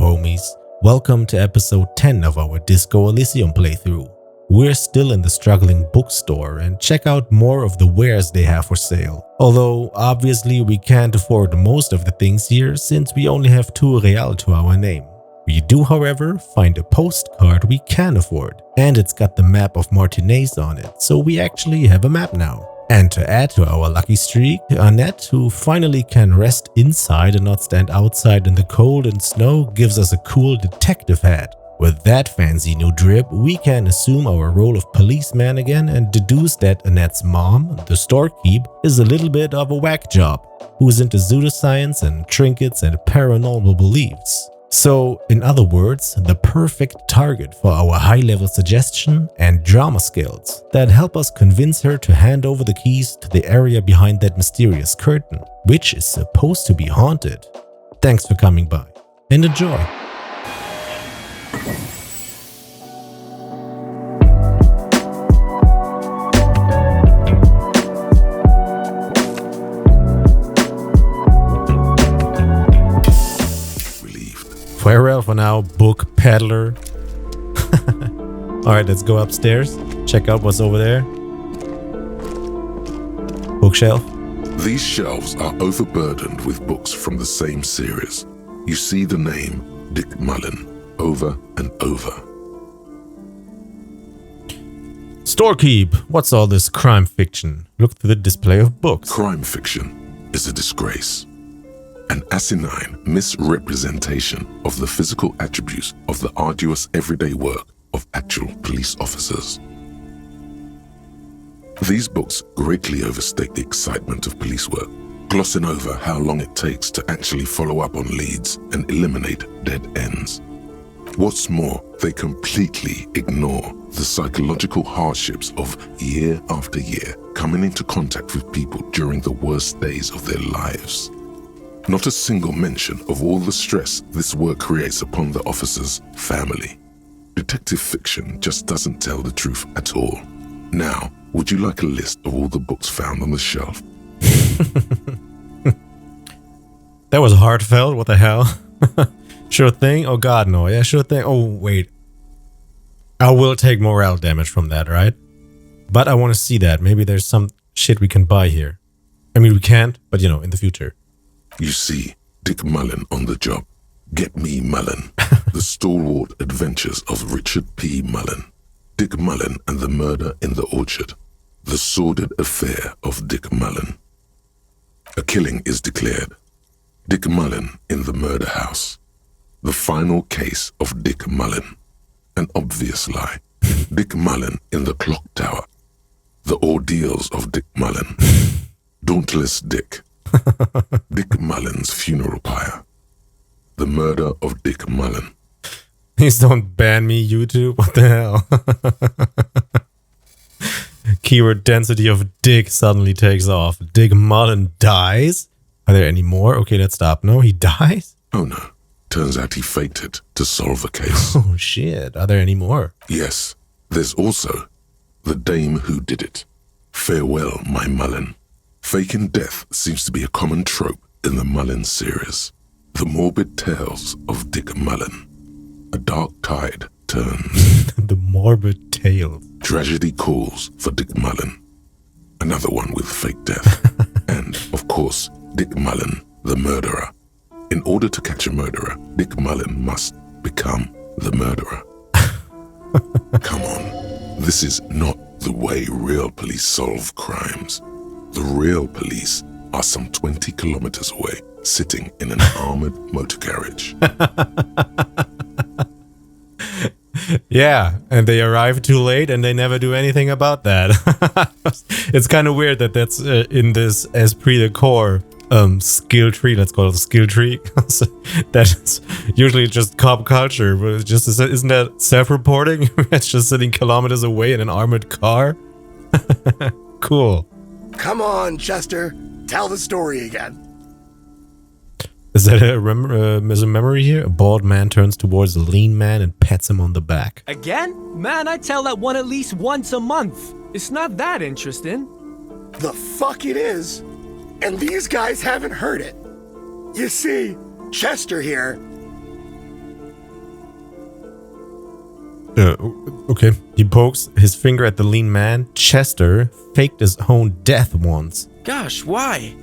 homies? Welcome to episode 10 of our Disco Elysium playthrough. We're still in the struggling bookstore and check out more of the wares they have for sale. Although, obviously we can't afford most of the things here since we only have 2 real to our name. We do, however, find a postcard we can afford, and it's got the map of Martinez on it, so we actually have a map now. And to add to our lucky streak, Annette, who finally can rest inside and not stand outside in the cold and snow, gives us a cool detective hat. With that fancy new drip, we can assume our role of policeman again and deduce that Annette's mom, the storekeep, is a little bit of a whack job, who's into pseudoscience and trinkets and paranormal beliefs. So, in other words, the perfect target for our high-level suggestion and drama skills that help us convince her to hand over the keys to the area behind that mysterious curtain, which is supposed to be haunted. Thanks for coming by, and enjoy! Farewell for now, book peddler. Alright, let's go upstairs. Check out what's over there. Bookshelf. These shelves are overburdened with books from the same series. You see the name Dick Mullen over and over. Storekeep, what's all this crime fiction? Look through the display of books. Crime fiction is a disgrace. An asinine misrepresentation of the physical attributes of the arduous everyday work of actual police officers. These books greatly overstate the excitement of police work, glossing over how long it takes to actually follow up on leads and eliminate dead ends. What's more, they completely ignore the psychological hardships of year after year coming into contact with people during the worst days of their lives. Not a single mention of all the stress this work creates upon the officer's family. Detective fiction just doesn't tell the truth at all. Now, would you like a list of all the books found on the shelf? That was heartfelt, what the hell? Sure thing? Oh god, no. Yeah, sure thing. Oh, wait. I will take morale damage from that, right? But I want to see that. Maybe there's some shit we can buy here. I mean, we can't, but you know, in the future. You see Dick Mullen on the job. Get Me Mullen. The stalwart adventures of Richard P. Mullen. Dick Mullen and the murder in the orchard. The sordid affair of Dick Mullen. A killing is declared. Dick Mullen in the murder house. The final case of Dick Mullen. An obvious lie. Dick Mullen in the clock tower. The ordeals of Dick Mullen. Dauntless Dick. Dick Mullen's funeral pyre. The murder of Dick Mullen. Please don't ban me, YouTube. What the hell? Keyword density of Dick suddenly takes off. Dick Mullen dies? Are there any more? Okay, let's stop. No, he dies? Oh no. Turns out he faked it to solve a case. Oh shit. Are there any more? Yes. There's also the dame who did it. Farewell, my Mullen. Faking death seems to be a common trope in the Mullen series. The morbid tales of Dick Mullen. A dark tide turns. The morbid tales. Tragedy calls for Dick Mullen. Another one with fake death. And, of course, Dick Mullen, the murderer. In order to catch a murderer, Dick Mullen must become the murderer. Come on. This is not the way real police solve crimes. The real police are some 20 kilometers away, sitting in an armored motor carriage. Yeah, and they arrive too late and they never do anything about that. It's kind of weird that that's in this esprit de corps skill tree, let's call it a skill tree. That's usually just cop culture, but it's just, isn't that self-reporting? It's just sitting kilometers away in an armored car. Cool. Come on, Chester. Tell the story again. Is that a memory here? A bald man turns towards a lean man and pats him on the back. Again? Man, I tell that one at least once a month. It's not that interesting. The fuck it is. And these guys haven't heard it. You see, Chester here Okay. He pokes his finger at the lean man. Chester faked his own death once. Gosh, why?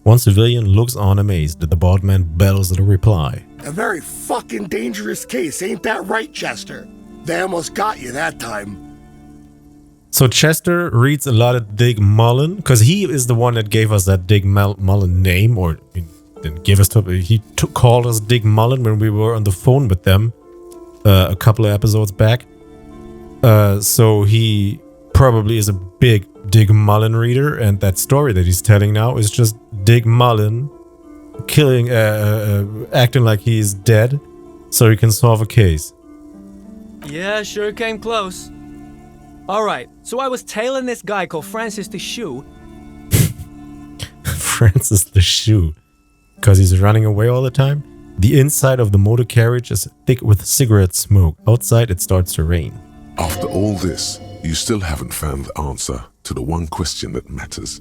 One civilian looks on amazed. The bald man bellows a reply. A very fucking dangerous case, ain't that right, Chester? They almost got you that time. So Chester reads a lot of Dick Mullen, because he is the one that gave us that Dick Mullen name, or he didn't give us to, he called us Dick Mullen when we were on the phone with them a couple of episodes back. So he probably is a big Dick Mullen reader, and that story that he's telling now is just Dick Mullen killing, acting like he's dead, so he can solve a case. Yeah, sure came close. Alright, so I was tailing this guy called Francis the Shoe. Francis the Shoe. Because he's running away all the time? The inside of the motor carriage is thick with cigarette smoke. Outside it starts to rain. After all this, you still haven't found the answer to the one question that matters.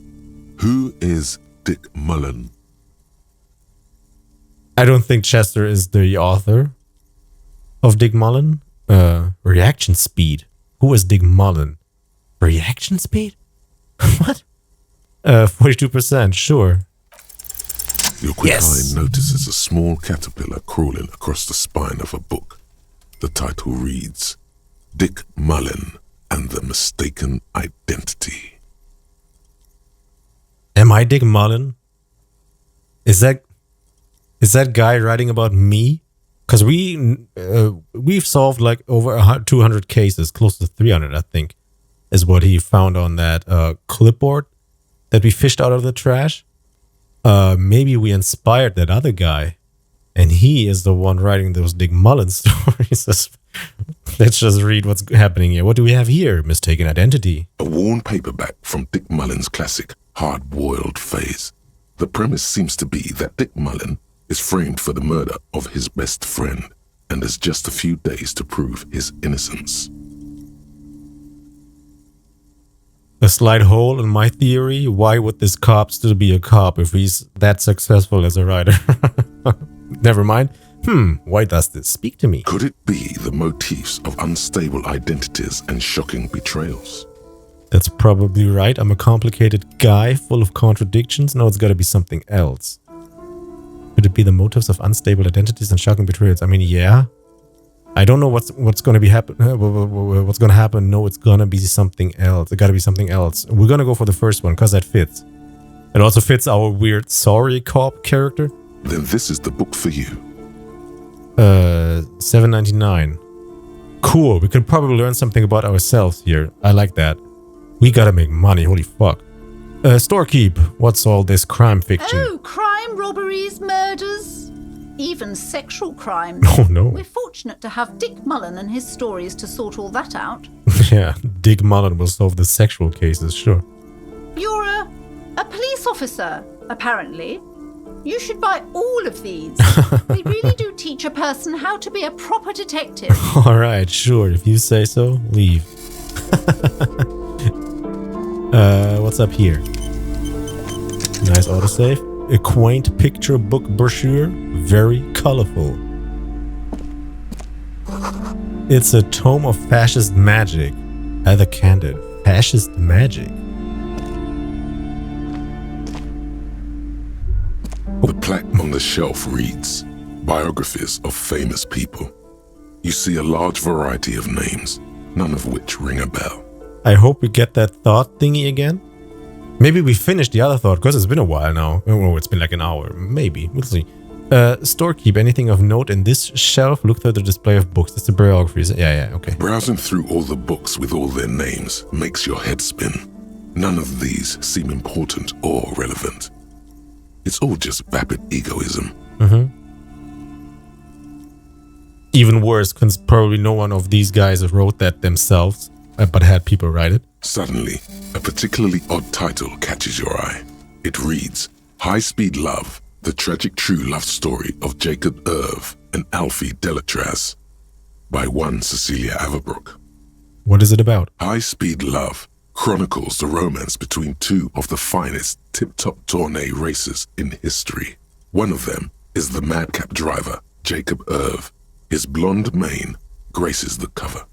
Who is Dick Mullen? I don't think Chester is the author of Dick Mullen. Reaction speed. Who is Dick Mullen? Reaction speed? What? 42%, sure. Your quick Yes. eye notices a small caterpillar crawling across the spine of a book. The title reads, Dick Mullen and the Mistaken Identity. Am I Dick Mullen? Is that guy writing about me? Because we've solved like over 200 cases, close to 300, I think, is what he found on that clipboard that we fished out of the trash. Maybe we inspired that other guy, and he is the one writing those Dick Mullen stories. Let's just read what's happening here. What do we have here? Mistaken Identity. A worn paperback from Dick Mullen's classic Hard-Boiled Phase. The premise seems to be that Dick Mullen is framed for the murder of his best friend and has just a few days to prove his innocence. A slight hole in my theory. Why would this cop still be a cop if he's that successful as a writer? Never mind. Why does this speak to me? Could it be the motifs of unstable identities and shocking betrayals? That's probably right. I'm a complicated guy full of contradictions. No, it's got to be something else. Could it be the motives of unstable identities and shocking betrayals? I mean, yeah. I don't know what's going to be happen. What's going to happen? No, it's going to be something else. It got to be something else. We're going to go for the first one because that fits. It also fits our weird sorry cop character. Then this is the book for you. $7.99. Cool. We can probably learn something about ourselves here. I like that. We gotta make money. Holy fuck. Storekeep. What's all this crime fiction? Oh, crime, robberies, murders, even sexual crimes. Oh no. We're fortunate to have Dick Mullen and his stories to sort all that out. Yeah, Dick Mullen will solve the sexual cases, sure. You're a police officer, apparently. You should buy all of these. They really do teach a person how to be a proper detective. Alright, sure. If you say so, leave. What's up here? Nice autosave. A quaint picture book brochure. Very colorful. It's a tome of fascist magic. Heather Candid. Fascist magic. The plaque on the shelf reads, Biographies of Famous People. You see a large variety of names, none of which ring a bell. I hope we get that thought thingy again. Maybe we finished the other thought, because it's been a while now. Oh, it's been like an hour. Maybe. We'll see. Storekeep, anything of note in this shelf? Look through the display of books. It's the biographies. Yeah, okay. Browsing through all the books with all their names makes your head spin. None of these seem important or relevant. It's all just vapid egoism. Even worse, because probably no one of these guys wrote that themselves, but had people write it. Suddenly, a particularly odd title catches your eye. It reads, High Speed Love, the tragic true love story of Jacob Irv and Alfie Delatraz, by one Cecilia Averbrook. What is it about? High Speed Love chronicles the romance between two of the finest tip-top tourney racers in history. One of them is the madcap driver, Jacob Irv. His blonde mane, graces the cover.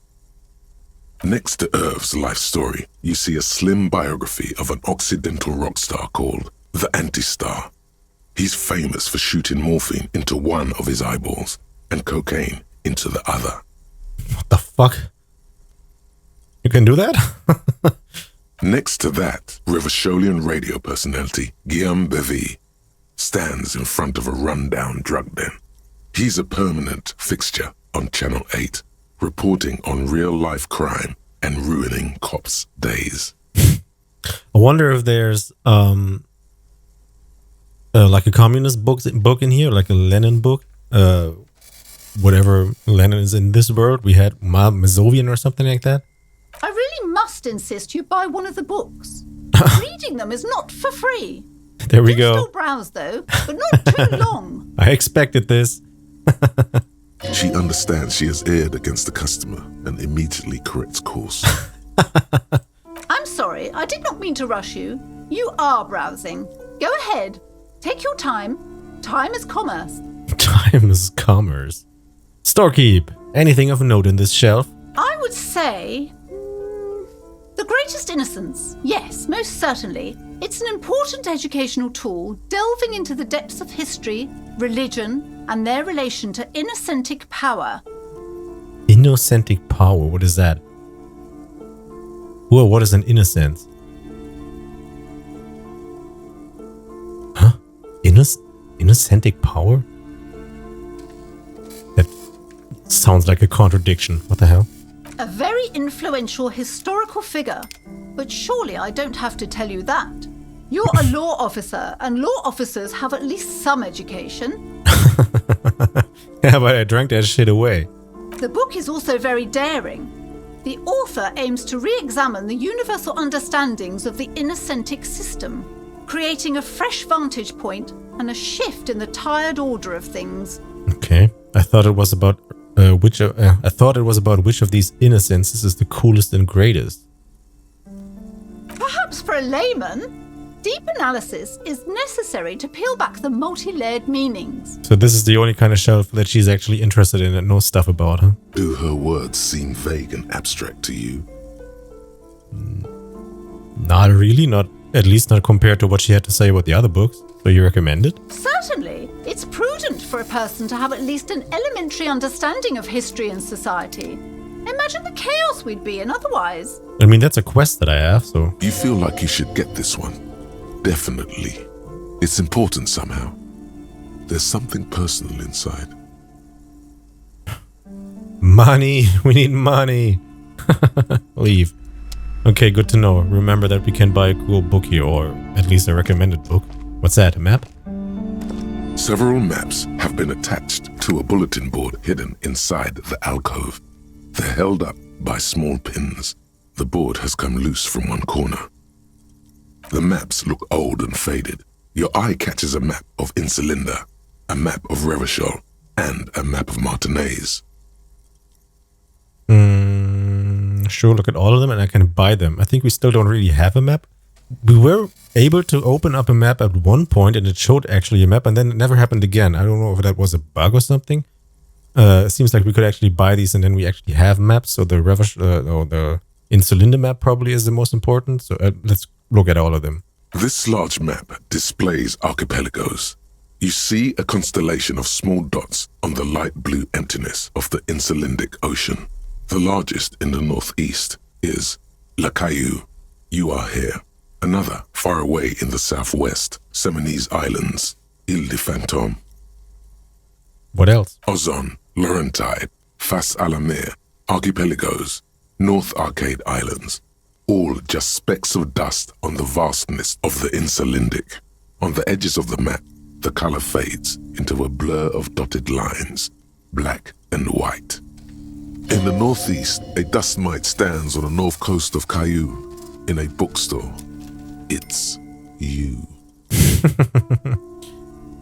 Next to Irv's life story, you see a slim biography of an Occidental rock star called the Anti-Star. He's famous for shooting morphine into one of his eyeballs and cocaine into the other. What the fuck? You can do that? Next to that, Revacholian radio personality Guillaume Bevy stands in front of a rundown drug den. He's a permanent fixture on Channel 8, reporting on real-life crime and ruining cops' days. I wonder if there's like a communist book in here, like a Lenin book. Whatever Lenin is in this world, we had Mazovian or something like that. I really must insist you buy one of the books. Reading them is not for free. There we Do go. still browse though, but not too long. I expected this. She understands she has erred against the customer and immediately corrects course. I'm sorry, I did not mean to rush you. You are browsing. Go ahead. Take your time. Time is commerce. Time is commerce. Storekeep. Anything of note in this shelf? I would say... The Greatest Innocence. Yes, most certainly. It's an important educational tool delving into the depths of history, religion, and their relation to innocentic power. Innocentic power? What is that? Well, what is an innocence? Huh? Innocentic power? That sounds like a contradiction. What the hell? A very influential historical figure. But surely I don't have to tell you that. You're a law officer, and law officers have at least some education. Yeah, but I drank that shit away. The book is also very daring. The author aims to re-examine the universal understandings of the innocentic system, creating a fresh vantage point and a shift in the tired order of things. Okay, I thought it was about which of these innocences is the coolest and greatest. Perhaps for a layman, deep analysis is necessary to peel back the multi-layered meanings. So this is the only kind of shelf that she's actually interested in and knows stuff about, huh? Do her words seem vague and abstract to you? Not really, at least not compared to what she had to say about the other books. So you recommend it? Certainly. It's prudent for a person to have at least an elementary understanding of history and society. Imagine the chaos we'd be in otherwise. I mean, that's a quest that I have, so... You feel like you should get this one. Definitely. It's important somehow. There's something personal inside. Money! We need money! Leave. Okay, good to know. Remember that we can buy a cool book here, or at least a recommended book. What's that, a map? Several maps have been attached to a bulletin board hidden inside the alcove. They're held up by small pins. The board has come loose from one corner. The maps look old and faded. Your eye catches a map of Insulinda, a map of Revachol, and a map of Martinez. Sure, look at all of them and I can buy them. I think we still don't really have a map. We were able to open up a map at one point and it showed actually a map and then it never happened again. I don't know if that was a bug or something. It seems like we could actually buy these and then we actually have maps. So the the Insulinda map probably is the most important. So let's look at all of them. This large map displays archipelagos. You see a constellation of small dots on the light blue emptiness of the Insulindic Ocean. The largest in the northeast is La Caillou. You are here. Another far away in the southwest, Seminese Islands, Ile de Fantôme. What else? Ozon, Laurentide, Fas à la Mer, Archipelagos, North Arcade Islands, all just specks of dust on the vastness of the Insulindic. On the edges of the map, the color fades into a blur of dotted lines, black and white. In the northeast, a dust mite stands on the north coast of Caillou. In a bookstore, it's you.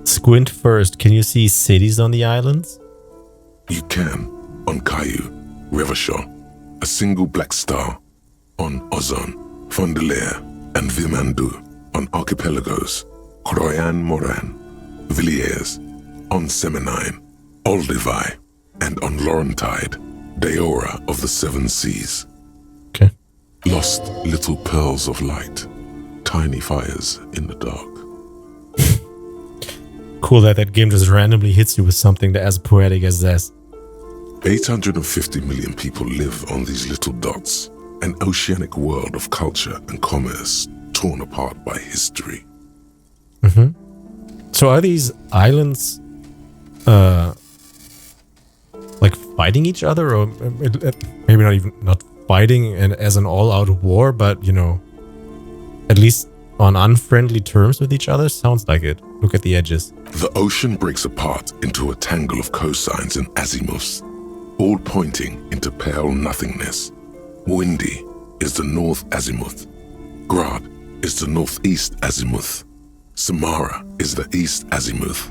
Squint first. Can you see cities on the islands? You can. On Caillou, Revachol, a single black star. On Ozon, Fondelier, and Vilmandu. On Archipelagos, Croyan Moran, Villiers. On Seminine, Olduvai, and on Laurentide, Deora of the Seven Seas. Okay. Lost little pearls of light, tiny fires in the dark. Cool that that game just randomly hits you with something as poetic as this. 850 million people live on these little dots, an oceanic world of culture and commerce torn apart by history. So are these islands like fighting each other, or maybe not fighting and as an all-out war, but you know, at least on unfriendly terms with each other? Sounds like it. Look at the edges. The ocean breaks apart into a tangle of cosines and azimuths, all pointing into pale nothingness. Windy is the north azimuth. Grad is the northeast azimuth. Samara is the east azimuth.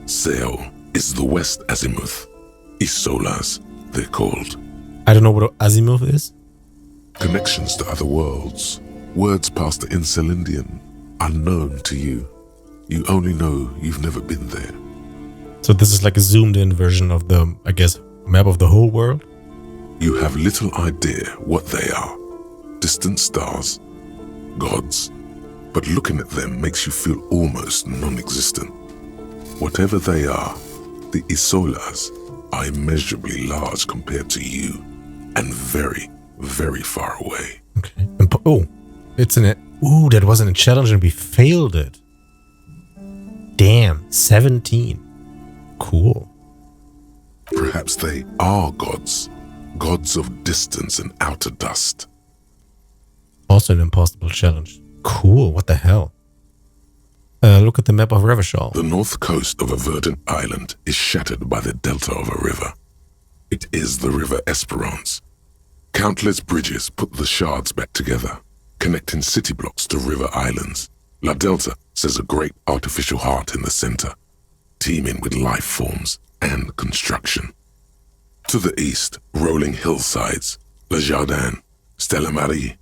Sail is the west azimuth. Isolas, they're called. I don't know what azimuth is. Connections to other worlds. Words past the Insulindian, unknown to you. You only know you've never been there. So this is like a zoomed in version of the, I guess, map of the whole world? You have little idea what they are. Distant stars, gods, but looking at them makes you feel almost non-existent. Whatever they are, the Isolas are immeasurably large compared to you, and very, very far away. Okay. And it's in it. Ooh, that wasn't a challenge and we failed it. Damn, 17. Cool. Perhaps they are gods, gods of distance and outer dust. Also an impossible challenge. Cool, what the hell? Look at the map of Revachol. The north coast of a verdant island is shattered by the delta of a river. It is the river Esperance. Countless bridges put the shards back together, connecting city blocks to river islands. La Delta says a great artificial heart in the center, teeming with life forms and construction. To the east, rolling hillsides, Le Jardin, Stella Marie,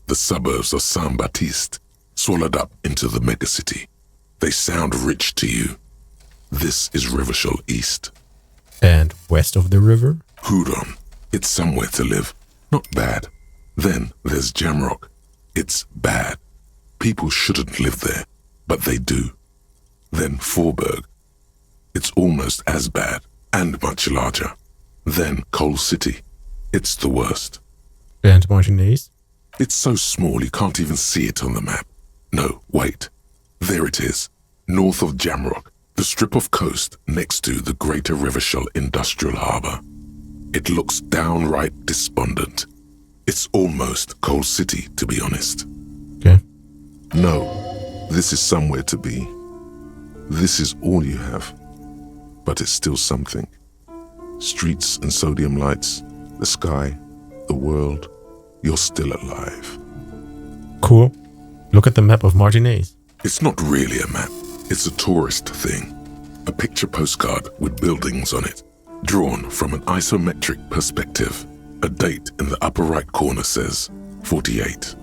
the suburbs of Saint-Baptiste, swallowed up into the megacity. They sound rich to you. This is Revachol East. And west of the river? Hudon. It's somewhere to live. Not bad. Then there's Jamrock. It's bad. People shouldn't live there, but they do. Then Forberg. It's almost as bad, and much larger. Then Coal City. It's the worst. And Martinez? It's so small you can't even see it on the map. No, wait. There it is, north of Jamrock, the strip of coast next to the Greater Revachol Industrial Harbour. It looks downright despondent. It's almost Coal City, to be honest. Okay. No, this is somewhere to be. This is all you have. But it's still something. Streets and sodium lights, the sky, the world. You're still alive. Cool. Look at the map of Martinez. It's not really a map. It's a tourist thing. A picture postcard with buildings on it, drawn from an isometric perspective. A date in the upper right corner says 48.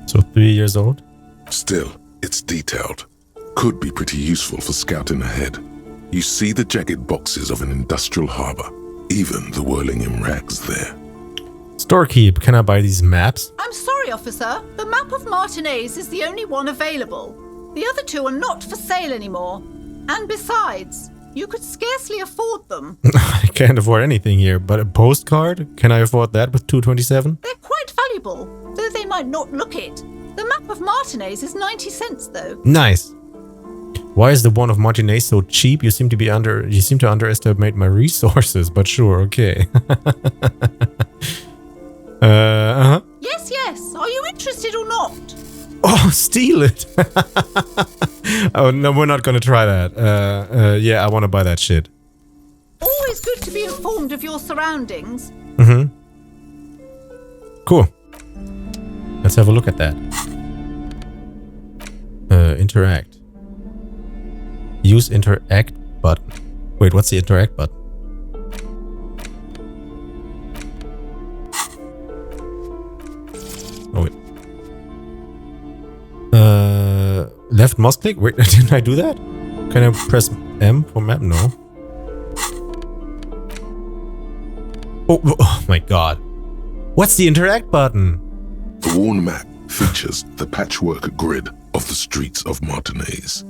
So 3 years old? Still, it's detailed. Could be pretty useful for scouting ahead. You see the jagged boxes of an industrial harbor, even the whirling in rags there. Storekeep, can I buy these maps? I'm sorry, officer. The map of Martinez is the only one available. The other two are not for sale anymore. And besides, you could scarcely afford them. I can't afford anything here, but a postcard? Can I afford that with 227? They're quite valuable, though they might not look it. The map of Martinez is 90 cents, though. Nice. Why is the one of Martinez so cheap? You seem to underestimate my resources, but sure, okay. Yes. Are you interested or not? Oh, steal it! Oh, no, we're not gonna try that. Yeah, I want to buy that shit. Always good to be informed of your surroundings. Cool. Let's have a look at that. Interact. Use interact button. Wait, what's the interact button? Oh, wait. Left mouse click? Wait, didn't I do that? Can I press M for map? No. Oh my god. What's the interact button? The worn map features the patchwork grid of the streets of Martinez,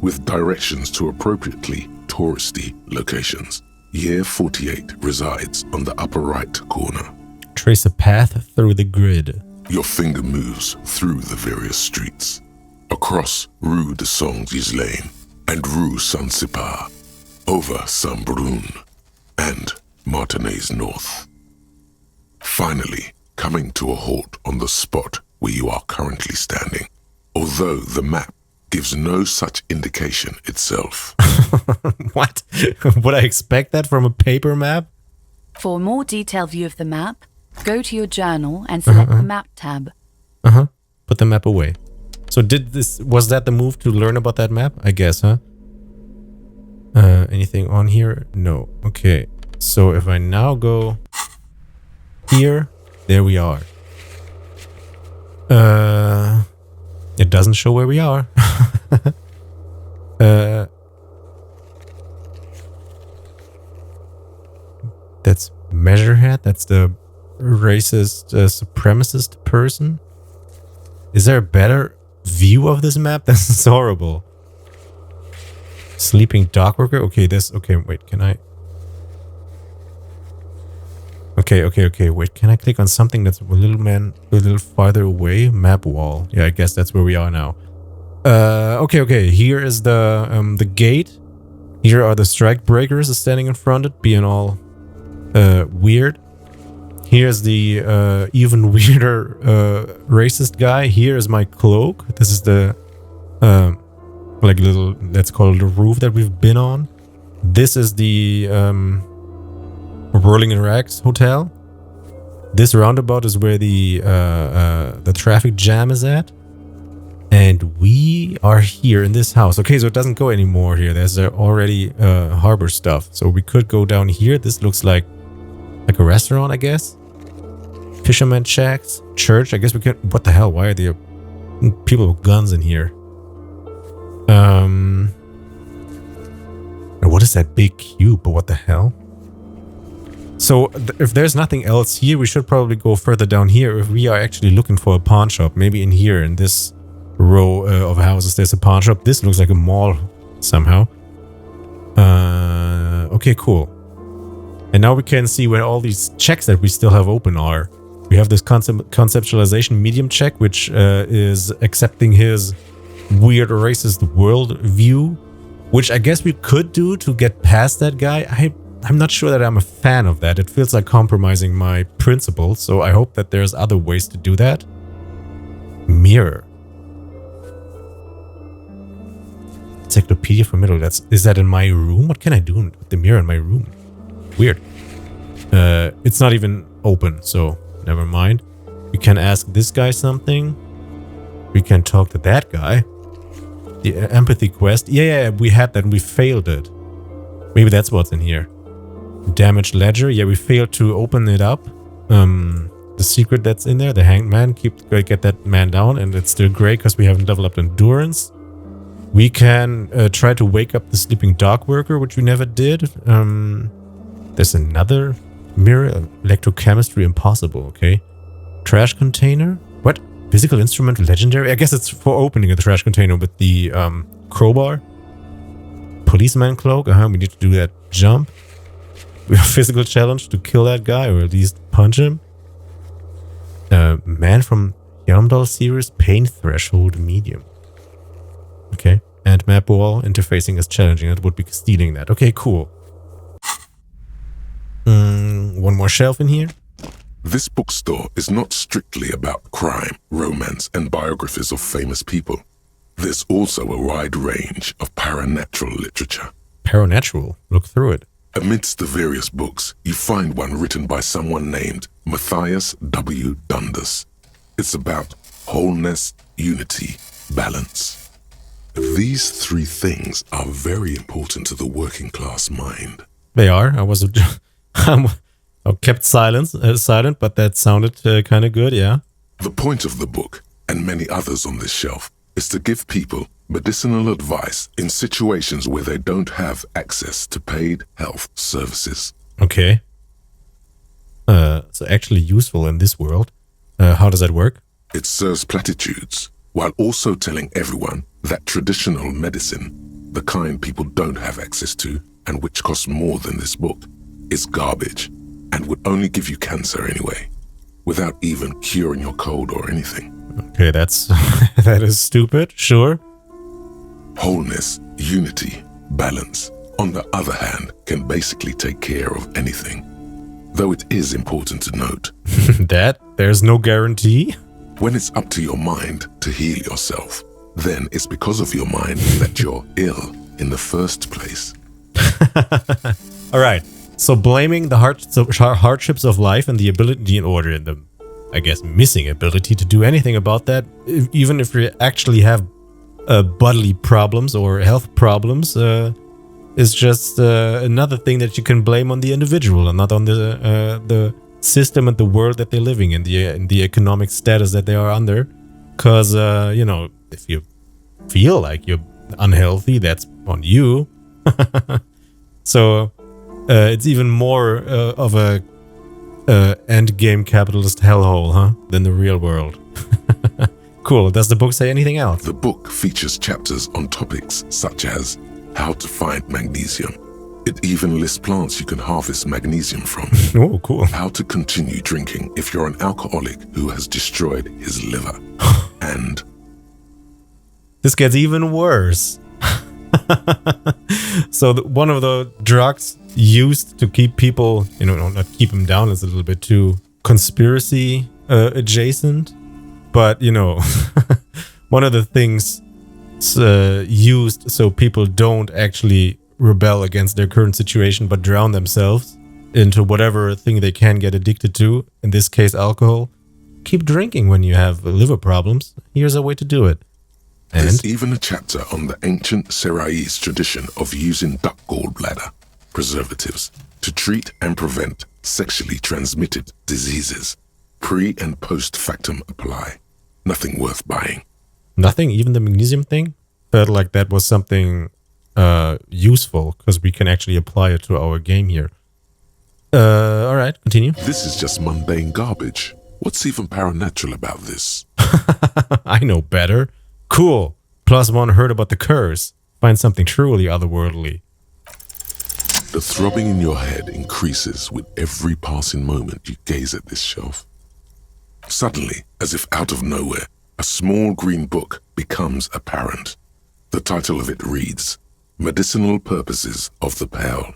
with directions to appropriately touristy locations. Year 48 resides on the upper right corner. Trace a path through the grid. Your finger moves through the various streets, across Rue de Saint-Ghislain and Rue Saint-Sipar, over Saint-Brun and Martinez North. Finally, coming to a halt on the spot where you are currently standing, although the map gives no such indication itself. What? Would I expect that from a paper map? For a more detailed view of the map, go to your journal and select the map tab. Put the map away. So was that the move to learn about that map? I guess, huh? Anything on here? No. Okay. So if I now go here, there we are. It doesn't show where we are. That's Measurehead. That's the racist, supremacist person. Is there a better view of this map? This is horrible. Sleeping dockworker. Okay, okay, wait, can I? Okay, wait, can I click on something that's a little farther away? Map wall. Yeah, I guess that's where we are now. Okay, here is the gate. Here are the strike breakers standing in front of it, being all weird. Here's the even weirder racist guy. Here is my cloak. This is the like little, let's call it a roof that we've been on. This is the Whirling in Rags hotel. This roundabout is where the traffic jam is at. And we are here in this house. Okay, so it doesn't go anymore here. There's already harbor stuff. So we could go down here. This looks like a restaurant, I guess. Fisherman shacks. Church. I guess we could... What the hell? Why are there people with guns in here? And what is that big cube? What the hell? So if there's nothing else here, we should probably go further down here. If we are actually looking for a pawn shop, maybe in here, in this row of houses, there's a pawn shop. This looks like a mall somehow. Okay, cool. And now we can see where all these checks that we still have open are. We have this conceptualization medium check, which is accepting his weird racist world view, which I guess we could do to get past that guy. I'm not sure that I'm a fan of that. It feels like compromising my principles, so I hope that there's other ways to do that. Mirror. Encyclopedia for middle. Is that in my room? What can I do with the mirror in my room? Weird. It's not even open, so never mind. We can ask this guy something. We can talk to that guy. The empathy quest. Yeah, we had that and we failed it. Maybe that's what's in here. Damaged ledger. Yeah, we failed to open it up. The secret that's in there, the hanged man, get that man down, and it's still great because we haven't leveled up endurance. We can try to wake up the sleeping dock worker, which we never did. There's another mirror. Electrochemistry, impossible. Okay. Trash container. What? Physical instrument, legendary? I guess it's for opening a trash container with the crowbar. Policeman cloak. We need to do that jump. We have a physical challenge to kill that guy, or at least punch him. Man from Yamdal series, pain threshold medium. Okay. And map wall interfacing is challenging. That would be stealing that. Okay, cool. One more shelf in here. This bookstore is not strictly about crime, romance, and biographies of famous people. There's also a wide range of paranatural literature. Paranatural? Look through it. Amidst the various books, you find one written by someone named Matthias W. Dundas. It's about wholeness, unity, balance. These three things are very important to the working class mind. They are. I kept silent, but that sounded kind of good, yeah. The point of the book, and many others on this shelf, is to give people medicinal advice in situations where they don't have access to paid health services. Okay. So actually useful in this world. How does that work? It serves platitudes, while also telling everyone that traditional medicine, the kind people don't have access to and which costs more than this book, is garbage and would only give you cancer anyway, without even curing your cold or anything. Okay, that's that is stupid, sure. Wholeness, unity, balance, on the other hand, can basically take care of anything. Though it is important to note That there's no guarantee. when it's up to your mind to heal yourself, then it's because of your mind that you're ill in the first place. All right. So blaming the hardships of life and the ability I guess, missing ability to do anything about that, even if you actually have bodily problems or health problems, is just another thing that you can blame on the individual and not on the system and the world that they're living in, the economic status that they are under. Because, if you feel like you're unhealthy, that's on you. So it's even more of a end game capitalist hellhole, huh? Than the real world. Cool. Does the book say anything else? The book features chapters on topics such as how to find magnesium. It even lists plants you can harvest magnesium from. Oh, cool. How to continue drinking if you're an alcoholic who has destroyed his liver. And this gets even worse. So one of the drugs used to keep people, not keep them down, is a little bit too conspiracy adjacent. But, one of the things used so people don't actually rebel against their current situation, but drown themselves into whatever thing they can get addicted to, in this case, alcohol. Keep drinking when you have liver problems. Here's a way to do it. And there's even a chapter on the ancient Seraise tradition of using duck gallbladder preservatives to treat and prevent sexually transmitted diseases. Pre and post factum apply. Nothing worth buying. Nothing? Even the magnesium thing? Felt like that was something useful, because we can actually apply it to our game here. All right, continue. This is just mundane garbage. What's even paranatural about this? I know better. Cool. +1 heard about the curse. Find something truly otherworldly. The throbbing in your head increases with every passing moment you gaze at this shelf. Suddenly, as if out of nowhere, a small green book becomes apparent. The title of it reads, Medicinal Purposes of the Pale.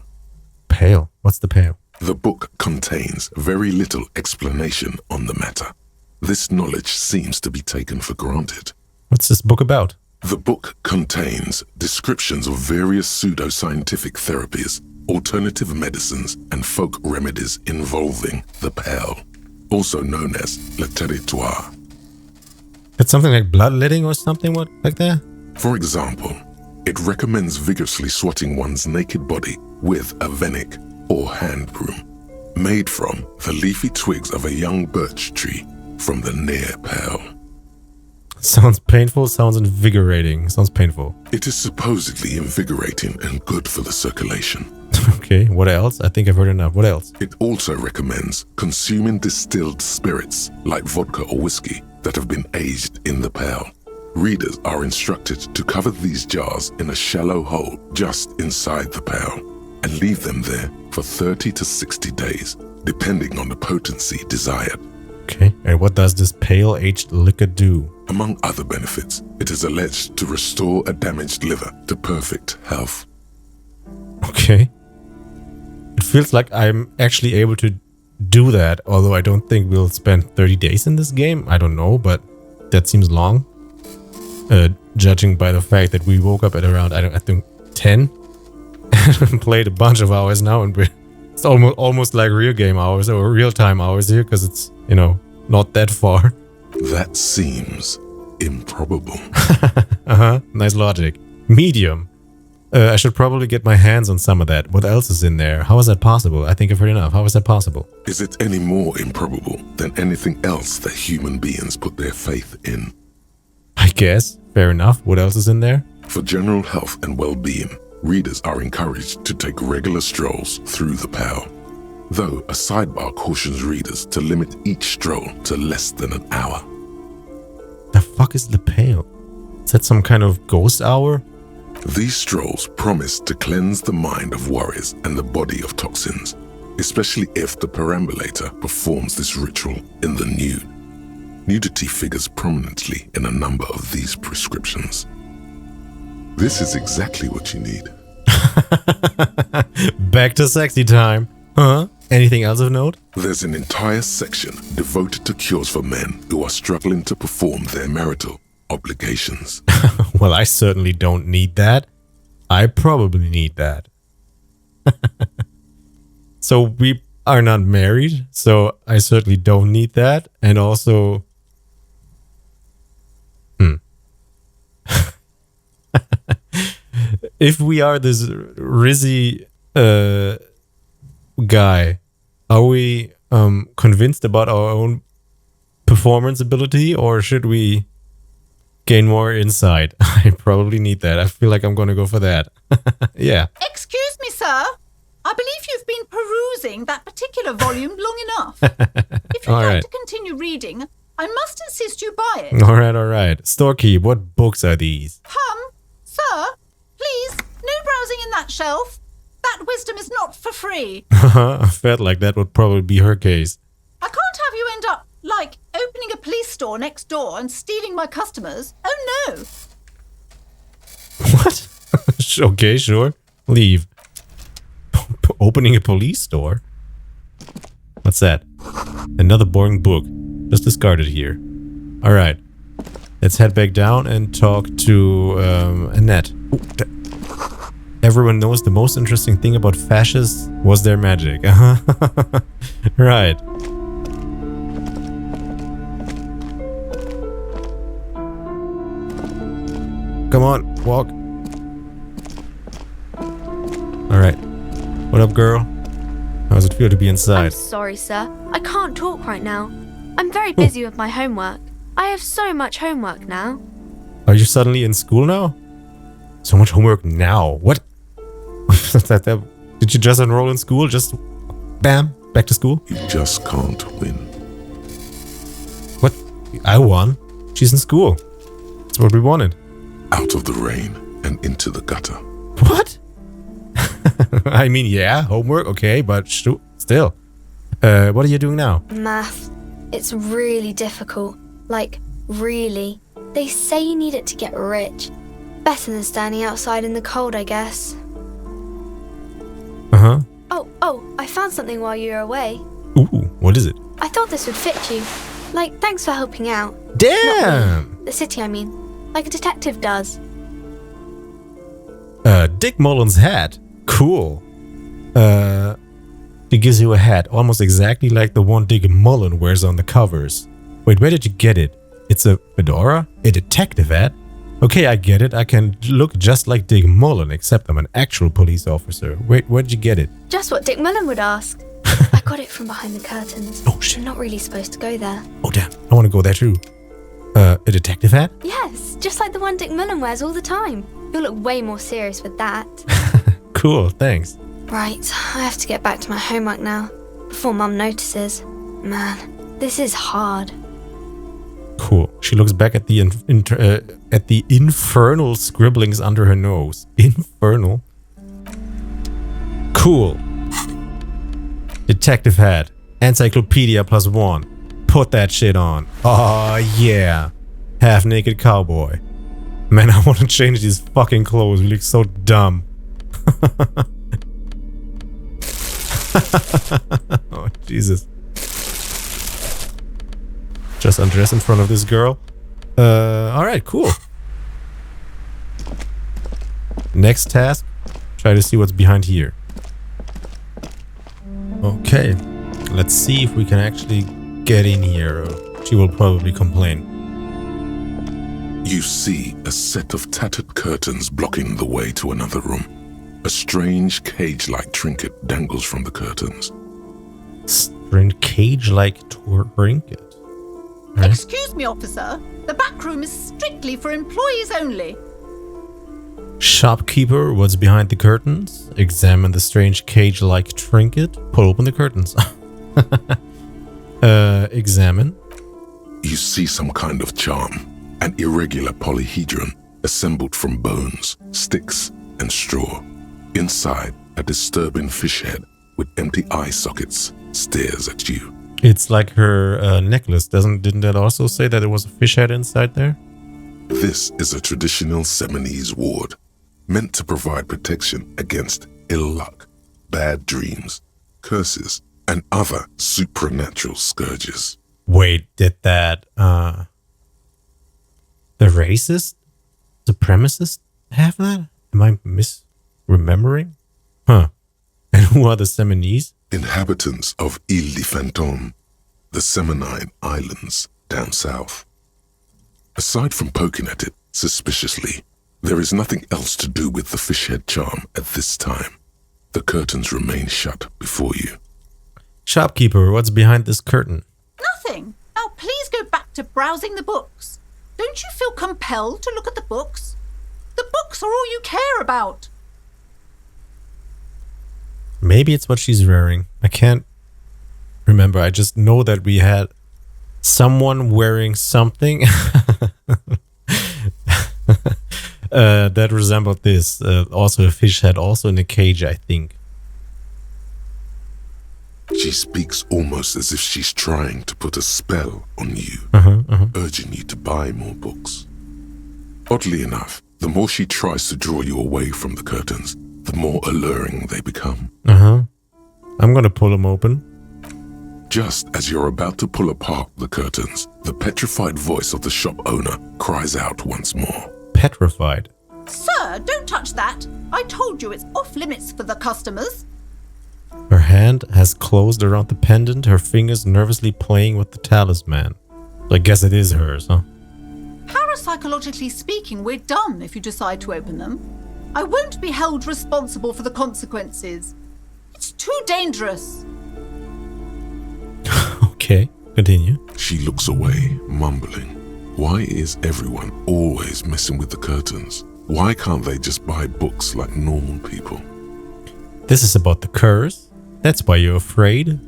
Pale? What's the pale? The book contains very little explanation on the matter. This knowledge seems to be taken for granted. What's this book about? The book contains descriptions of various pseudoscientific therapies, alternative medicines, and folk remedies involving the pale, also known as le territoire. It's something like bloodletting or something like that? For example, it recommends vigorously swatting one's naked body with a venik or hand broom, made from the leafy twigs of a young birch tree from the near pale. Sounds painful, sounds invigorating. Sounds painful. It is supposedly invigorating and good for the circulation. Okay, what else? I think I've heard enough. What else? It also recommends consuming distilled spirits like vodka or whiskey that have been aged in the pale. Readers are instructed to cover these jars in a shallow hole just inside the pale and leave them there for 30 to 60 days, depending on the potency desired. Okay, and what does this pale aged liquor do? Among other benefits, it is alleged to restore a damaged liver to perfect health. Okay. It feels like I'm actually able to do that, although I don't think we'll spend 30 days in this game. I don't know, but that seems long. Judging by the fact that we woke up at around, I think 10 and played a bunch of hours now, and it's almost like real game hours or real time hours here, because it's, not that far. That seems improbable. Nice logic. Medium. I should probably get my hands on some of that. What else is in there? How is that possible? I think I've heard enough. How is that possible? Is it any more improbable than anything else that human beings put their faith in? I guess. Fair enough. What else is in there? For general health and well-being, readers are encouraged to take regular strolls through the pale. though a sidebar cautions readers to limit each stroll to less than an hour. The fuck is the pale? Is that some kind of ghost hour? These strolls promise to cleanse the mind of worries and the body of toxins, especially if the perambulator performs this ritual in the nude. Nudity figures prominently in a number of these prescriptions. This is exactly what you need. Back to sexy time. Huh? Anything else of note? There's an entire section devoted to cures for men who are struggling to perform their marital obligations. Well, I certainly don't need that. I probably need that. So we are not married, so I certainly don't need that. And also... If we are this Rizzy guy, are we convinced about our own performance ability, or should we gain more insight? I probably need that. I feel like I'm going to go for that. Yeah. Excuse me, sir. I believe you've been perusing that particular volume long enough. If you'd All like right. to continue reading, I must insist you buy it. All right. Storekeep, what books are these? Sir, please, no browsing in that shelf. That wisdom is not for free. I felt like that would probably be her case. I can't have you end up, like, opening a police store next door and stealing my customers. Oh, no. What? Okay, sure. Leave. Opening a police store? What's that? Another boring book. Just discarded here. Alright. Let's head back down and talk to Annette. Ooh, everyone knows the most interesting thing about fascists was their magic. Right. Come on, walk. Alright. What up, girl? How does it feel to be I'm inside? sorry, sir. I can't talk right now. I'm very busy with my homework. I have so much homework now. Are you suddenly in school now? So much homework now. What? Did you just enroll in school? Just bam, back to school? You just can't win. What? I won. She's in school. That's what we wanted. Out of the rain and into the gutter. What? I mean, yeah, homework, okay, but still. What are you doing now? Math. It's really difficult. Like, really. They say you need it to get rich. Better than standing outside in the cold, I guess. Uh-huh. Oh, I found something while you were away. Ooh, what is it? I thought this would fit you. Like, thanks for helping out. Damn! The city, I mean. Like a detective does. Dick Mullen's hat. Cool. He gives you a hat almost exactly like the one Dick Mullen wears on the covers. Wait, where did you get it? It's a fedora? A detective hat? Okay, I get it. I can look just like Dick Mullen, except I'm an actual police officer. Wait, where did you get it? Just what Dick Mullen would ask. I got it from behind the curtains. Oh, shit. You're not really supposed to go there. Oh, damn. I want to go there too. A detective hat? Yes, just like the one Dick Mullen wears all the time. You'll look way more serious with that. Cool, thanks. Right, I have to get back to my homework now, before Mum notices. Man, this is hard. Cool. She looks back at the infernal scribblings under her nose. Infernal? Cool. Detective hat. Encyclopedia +1. Put that shit on. Oh yeah. Half-naked cowboy. Man, I want to change these fucking clothes. We look so dumb. Oh, Jesus. Just undress in front of this girl. Alright, cool. Next task. Try to see what's behind here. Okay. Let's see if we can actually get in here. She will probably complain. You see a set of tattered curtains blocking the way to another room. A strange cage-like trinket dangles from the curtains. Strange cage-like trinket. Right. Excuse me, officer. The back room is strictly for employees only. Shopkeeper, what's behind the curtains? Examine the strange cage-like trinket. Pull open the curtains. Examine. You see some kind of charm, an irregular polyhedron assembled from bones, sticks, and straw. Inside, a disturbing fish head with empty eye sockets stares at you. It's like her necklace. Didn't that also say that there was a fish head inside there? This is a traditional Seminese ward, meant to provide protection against ill luck, bad dreams, curses, and other supernatural scourges. Wait, did that the racist supremacist have that? Am I misremembering? Huh. And who are the Seminese? Inhabitants of Ile de Fantôme, the Seminine Islands down south. Aside from poking at it suspiciously, there is nothing else to do with the fishhead charm at this time. The curtains remain shut before you. Shopkeeper, what's behind this curtain? Nothing. Now please go back to browsing the books. Don't you feel compelled to look at the books? The books are all you care about. Maybe it's what she's wearing. I can't remember. I just know that we had someone wearing something that resembled this. Also a fish head, also in a cage, I think. She speaks almost as if she's trying to put a spell on you, urging you to buy more books. Oddly enough, the more she tries to draw you away from the curtains, the more alluring they become. I'm gonna pull them open. Just as you're about to pull apart the curtains, the petrified voice of the shop owner cries out once more. Petrified. Sir, don't touch that. I told you it's off limits for the customers. Her hand has closed around the pendant, her fingers nervously playing with the talisman. So I guess it is hers, huh? Parapsychologically speaking, we're done if you decide to open them. I won't be held responsible for the consequences. It's too dangerous. Okay, continue. She looks away, mumbling. Why is everyone always messing with the curtains? Why can't they just buy books like normal people? This is about the curse? That's why you're afraid?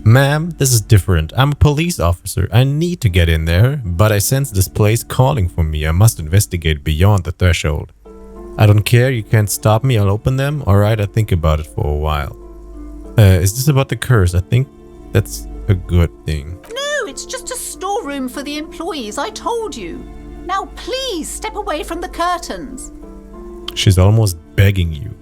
Ma'am, this is different. I'm a police officer. I need to get in there, but I sense this place calling for me. I must investigate beyond the threshold. I don't care, you can't stop me, I'll open them. Alright, I'll think about it for a while. Is this about the curse? I think that's a good thing. No, it's just a storeroom for the employees, I told you. Now please step away from the curtains. She's almost begging you.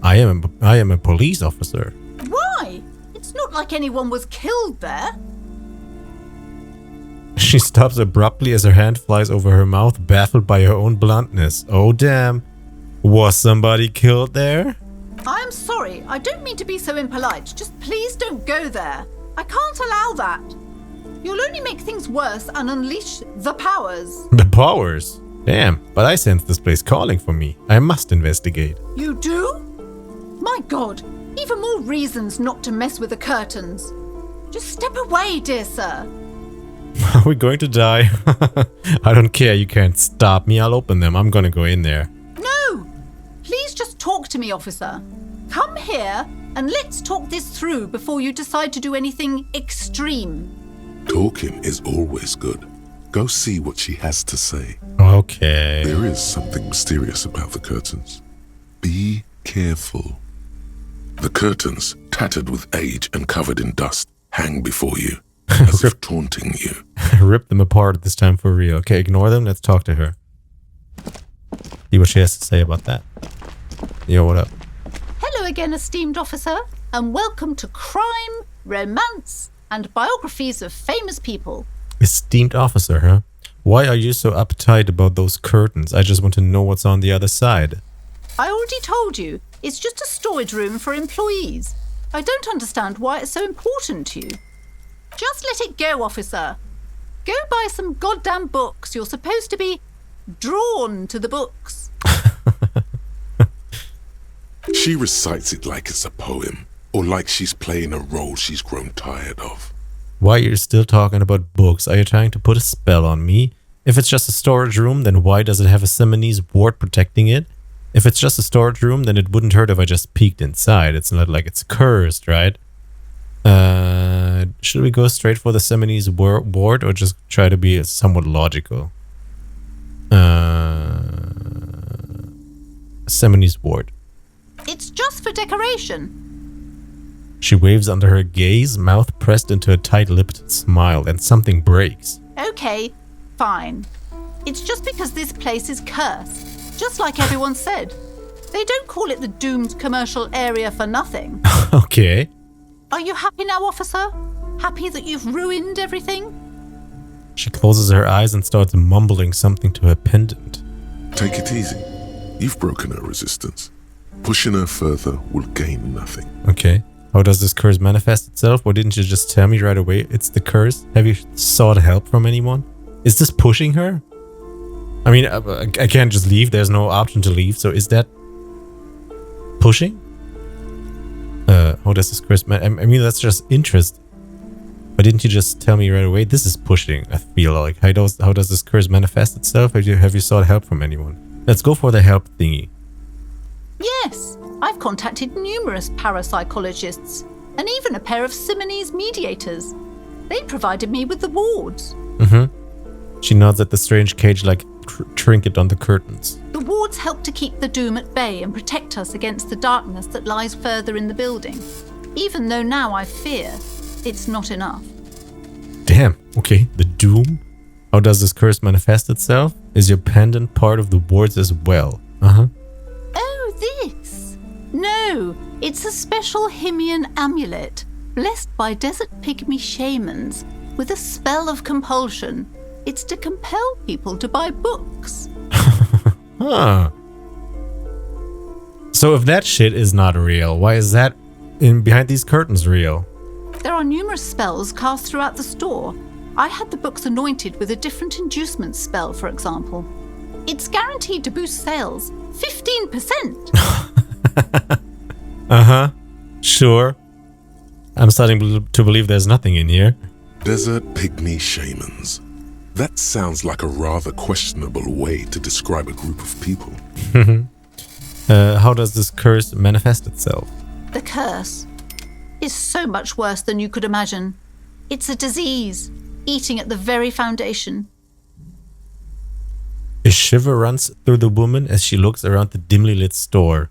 I am a police officer. Why? It's not like anyone was killed there. She stops abruptly as her hand flies over her mouth, baffled by her own bluntness. Oh damn. Was somebody killed there? I am sorry, I don't mean to be so impolite. Just please don't go there. I can't allow that. You'll only make things worse and unleash the powers. The powers? Damn, but I sense this place calling for me. I must investigate. You do? My God, even more reasons not to mess with the curtains. Just step away, dear sir. Are we going to die? I don't care, you can't stop me. I'll open them. I'm gonna go in there. No! Please just talk to me, officer. Come here and let's talk this through before you decide to do anything extreme. Talking is always good. Go see what she has to say. Okay. There is something mysterious about the curtains. Be careful. The curtains, tattered with age and covered in dust, hang before you, as if taunting you. Rip them apart this time for real. Okay, ignore them. Let's talk to her. See what she has to say about that. Yo, what up? Hello again, esteemed officer, and welcome to Crime, Romance, and Biographies of Famous People. Esteemed officer, huh? Why are you so uptight about those curtains? I just want to know what's on the other side. I already told you, it's just a storage room for employees. I don't understand why it's so important to you. Just let it go, officer. Go buy some goddamn books. You're supposed to be drawn to the books. She recites it like it's a poem, or like she's playing a role she's grown tired of. Why are you still talking about books? Are you trying to put a spell on me? If it's just a storage room, then why does it have a Simonese ward protecting it? If it's just a storage room, then it wouldn't hurt if I just peeked inside. It's not like it's cursed, right? Should we go straight for the Simonese ward or just try to be somewhat logical? Simonese ward. It's just for decoration. She waves under her gaze, mouth pressed into a tight-lipped smile, and something breaks. Okay, fine. It's just because this place is cursed, just like everyone said. They don't call it the doomed commercial area for nothing. Okay. Are you happy now, officer? Happy that you've ruined everything? She closes her eyes and starts mumbling something to her pendant. Take it easy. You've broken her resistance. Pushing her further will gain nothing. Okay. How does this curse manifest itself? Why didn't you just tell me right away it's the curse? Have you sought help from anyone? Is this pushing her? I mean, I can't just leave. There's no option to leave. So is that pushing? How does this curse I mean, that's just interest. Why didn't you just tell me right away? This is pushing, I feel like. How does this curse manifest itself? Have you sought help from anyone? Let's go for the help thingy. Yes, I've contacted numerous parapsychologists and even a pair of Simonese mediators. They provided me with the wards. She nods at the strange cage-like trinket on the curtains. The wards help to keep the doom at bay and protect us against the darkness that lies further in the building. Even though now I fear, it's not enough. Damn, okay, the doom? How does this curse manifest itself? Is your pendant part of the wards as well? Oh, this? No, it's a special Himian amulet, blessed by desert pygmy shamans, with a spell of compulsion. It's to compel people to buy books. Huh. So if that shit is not real, why is that behind these curtains real? There are numerous spells cast throughout the store. I had the books anointed with a different inducement spell, for example. It's guaranteed to boost sales 15%. Sure. I'm starting to believe there's nothing in here. Desert pygmy shamans. That sounds like a rather questionable way to describe a group of people. How does this curse manifest itself? The curse is so much worse than you could imagine. It's a disease, eating at the very foundation. A shiver runs through the woman as she looks around the dimly lit store.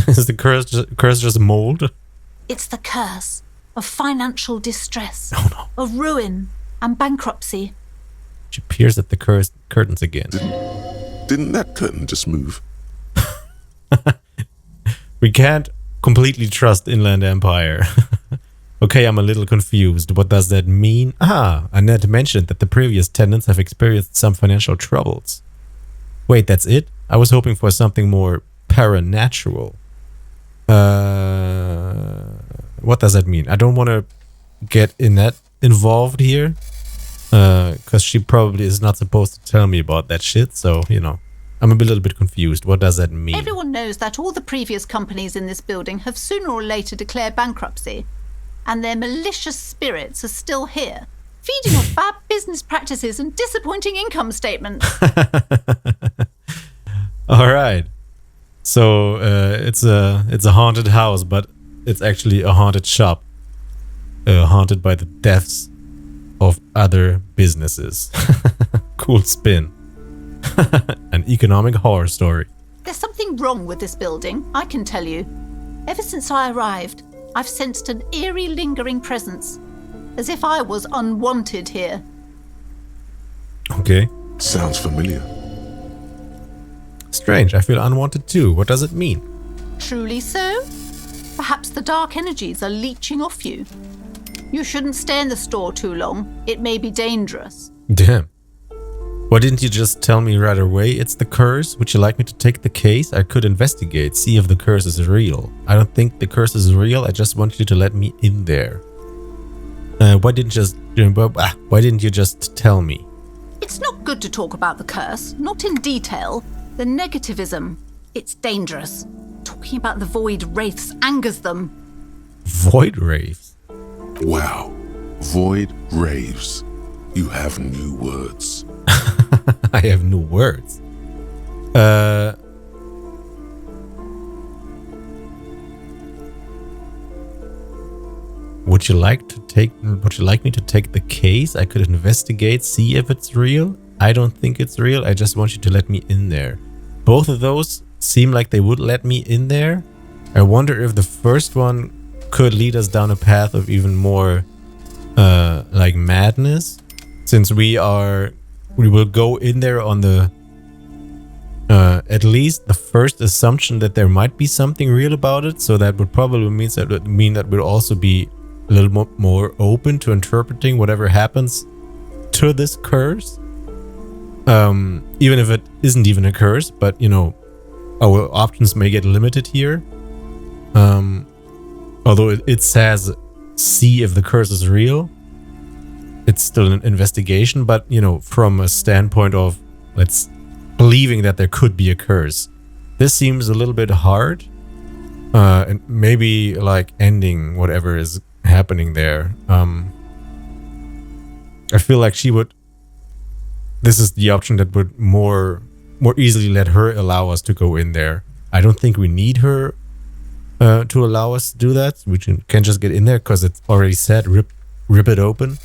Is the curse just mold? It's the curse of financial distress, Oh no. of ruin and bankruptcy. She peers at the curtains again. Didn't that curtain just move? We can't completely trust Inland Empire. Okay, I'm a little confused. What does that mean? Annette mentioned that the previous tenants have experienced some financial troubles. Wait, that's it? I was hoping for something more paranatural. What does that mean? I don't want to get involved here. Because she probably is not supposed to tell me about that shit. So, I'm a little bit confused. What does that mean? Everyone knows that all the previous companies in this building have sooner or later declared bankruptcy. And their malicious spirits are still here, feeding off bad business practices and disappointing income statements. All right. So it's a haunted house, but it's actually a haunted shop, haunted by the deaths of other businesses. Cool spin. An economic horror story. There's something wrong with this building, I can tell you. Ever since I arrived, I've sensed an eerie lingering presence, as if I was unwanted here. Okay. Sounds familiar. Strange, I feel unwanted too. What does it mean? Truly so? Perhaps the dark energies are leeching off you. You shouldn't stay in the store too long. It may be dangerous. Damn. Why didn't you just tell me right away it's the curse? Would you like me to take the case? I could investigate, see if the curse is real. I don't think the curse is real. I just want you to let me in there. Why didn't you just tell me? It's not good to talk about the curse, not in detail. The negativism, it's dangerous. Talking about the void wraiths angers them. Void wraiths? Wow. Void raves. You have new words. I have no words. Would you like me to take the case? I could investigate, see if it's real. I don't think it's real. I just want you to let me in there. Both of those seem like they would let me in there. I wonder if the first one could lead us down a path of even more like madness, since we will go in there on the at least the first assumption that there might be something real about it. So that would probably mean that we'll also be a little more open to interpreting whatever happens to this curse, even if it isn't even a curse. But you know, our options may get limited here. Although it says see if the curse is real, it's still an investigation. But you know, from a standpoint of let's believing that there could be a curse, this seems a little bit hard, and maybe like ending whatever is happening there. I feel like this is the option that would more easily let her allow us to go in there. I don't think we need her to allow us to do that. We can just get in there because it's already said rip it open.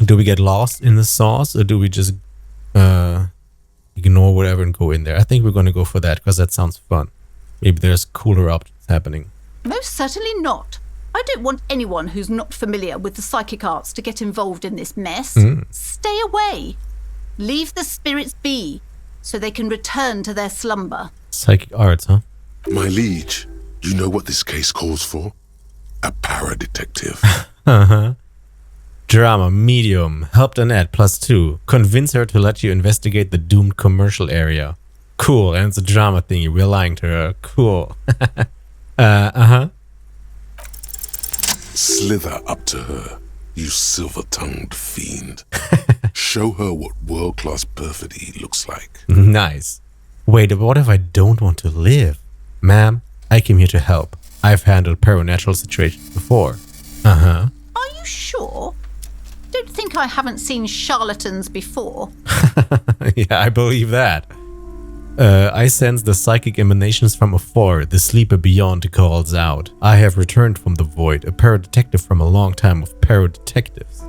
Do we get lost in the sauce, or do we just ignore whatever and go in there? I think we're going to go for that because that sounds fun. Maybe there's cooler options happening. Most certainly not. I don't want anyone who's not familiar with the psychic arts to get involved in this mess. Stay away. Leave the spirits be, so they can return to their slumber. Psychic arts, huh? My liege, you know what this case calls for? A para-detective. Drama, medium, help Annette, +2. Convince her to let you investigate the doomed commercial area. Cool, and it's a drama thingy. We're lying to her. Cool. Slither up to her, you silver-tongued fiend. Show her what world-class perfidy looks like. Nice. Wait, but what if I don't want to live? Ma'am, I came here to help. I've handled paranatural situations before. Are you sure? Don't think I haven't seen charlatans before. Yeah, I believe that. I sense the psychic emanations from afar. The sleeper beyond calls out. I have returned from the void, a paradetective from a long time of paradetectives.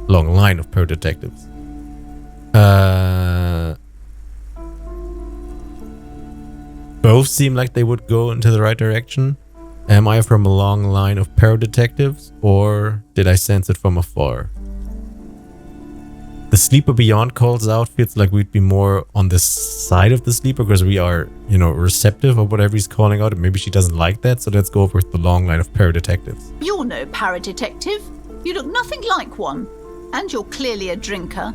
Long line of paradetectives. Both seem like they would go into the right direction. Am I from a long line of paradetectives, or did I sense it from afar? The sleeper beyond calls out feels like we'd be more on the side of the sleeper because we are, you know, receptive of whatever he's calling out, and maybe she doesn't like that, so let's go with the long line of paradetectives. You're no paradetective. You look nothing like one, and you're clearly a drinker.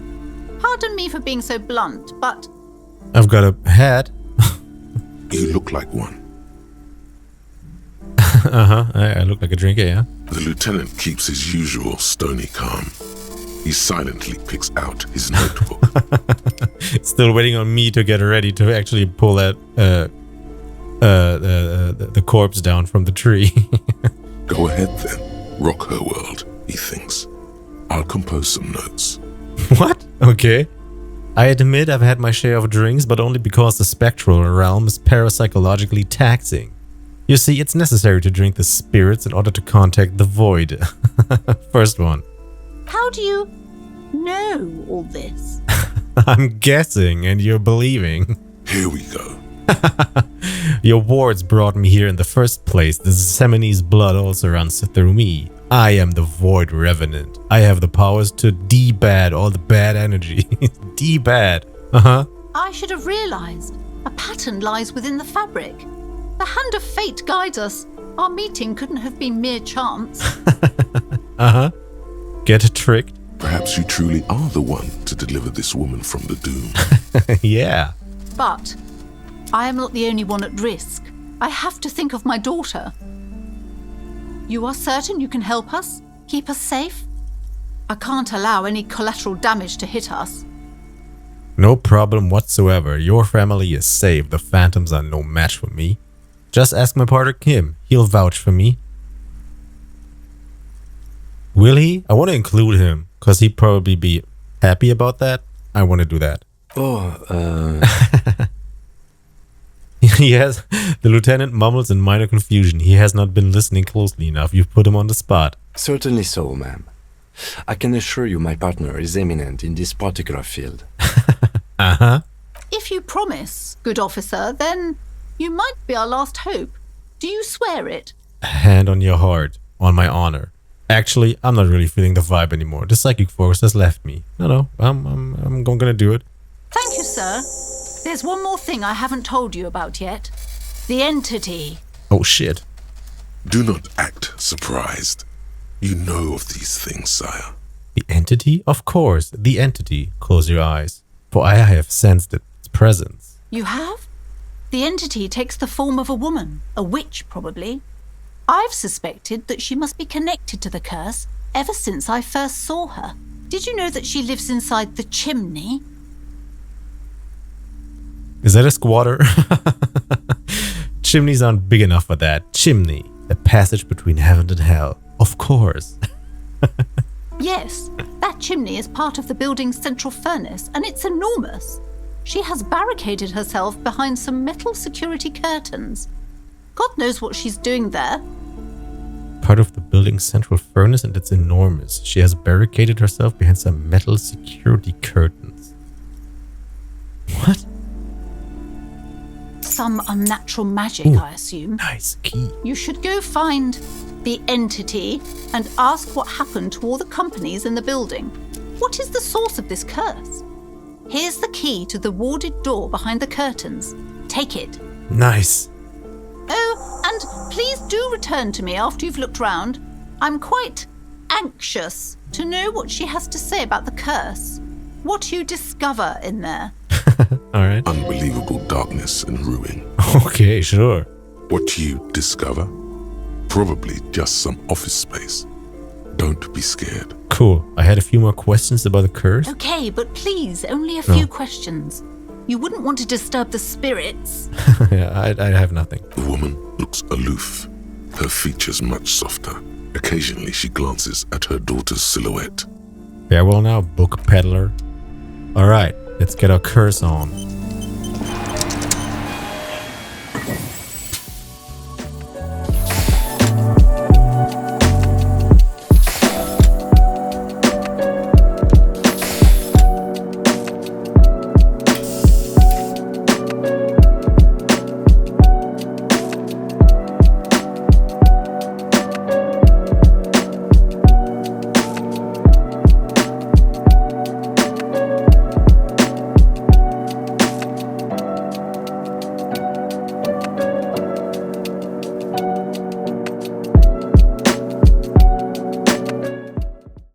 Pardon me for being so blunt, but... I've got a hat. You look like one. I look like a drinker, yeah. The lieutenant keeps his usual stony calm. He silently picks out his notebook. Still waiting on me to get ready to actually pull that the corpse down from the tree. Go ahead then. Rock her world, he thinks. I'll compose some notes. What? Okay. I admit I've had my share of drinks, but only because the spectral realm is parapsychologically taxing. You see, it's necessary to drink the spirits in order to contact the void. First one. How do you know all this? I'm guessing, and you're believing. Here we go. Your wards brought me here in the first place. The Semine's blood also runs through me. I am the Void Revenant. I have the powers to de-bad all the bad energy. De-bad. I should have realized. A pattern lies within the fabric. The hand of fate guides us. Our meeting couldn't have been mere chance. Get tricked? Perhaps you truly are the one to deliver this woman from the doom. Yeah. But I am not the only one at risk. I have to think of my daughter. You are certain you can help us? Keep us safe? I can't allow any collateral damage to hit us. No problem whatsoever. Your family is safe. The phantoms are no match for me. Just ask my partner Kim. He'll vouch for me. Will he? I want to include him, because he'd probably be Happy about that? I want to do that. Yes, the lieutenant mumbles in minor confusion. He has not been listening closely enough. You've put him on the spot. Certainly so, ma'am. I can assure you my partner is eminent in this particular field. Uh-huh. If you promise, good officer, then you might be our last hope. Do you swear it? Hand on your heart, on my honor. Actually, I'm not really feeling the vibe anymore. The psychic force has left me. No, I'm gonna do it. Thank you, sir. There's one more thing I haven't told you about yet. The entity. Oh shit. Do not act surprised. You know of these things, sire. The entity? Of course, the entity. Close your eyes, for I have sensed its presence. You have? The entity takes the form of a woman, a witch probably. I've suspected that she must be connected to the curse ever since I first saw her. Did you know that she lives inside the chimney? Is that a squatter? Chimneys aren't big enough for that. Chimney, the passage between heaven and hell. Of course. Yes, that chimney is part of the building's central furnace, and it's enormous. She has barricaded herself behind some metal security curtains. God knows what she's doing there. Part of the building's central furnace, and it's enormous. She has barricaded herself behind some metal security curtains. What? Some unnatural magic, Ooh, I assume. Nice key. You should go find the entity and ask what happened to all the companies in the building. What is the source of this curse? Here's the key to the warded door behind the curtains. Take it. Nice. Oh, and please do return to me after you've looked round. I'm quite anxious to know what she has to say about the curse. What you discover in there. Alright. Unbelievable darkness and ruin. Okay, sure. What you discover? Probably just some office space. Don't be scared. Cool. I had a few more questions about the curse. Okay, but please, only a few questions. You wouldn't want to disturb the spirits. Yeah, I have nothing. The woman looks aloof, her features much softer. Occasionally she glances at her daughter's silhouette. Farewell now, book peddler. Alright, let's get our curse on.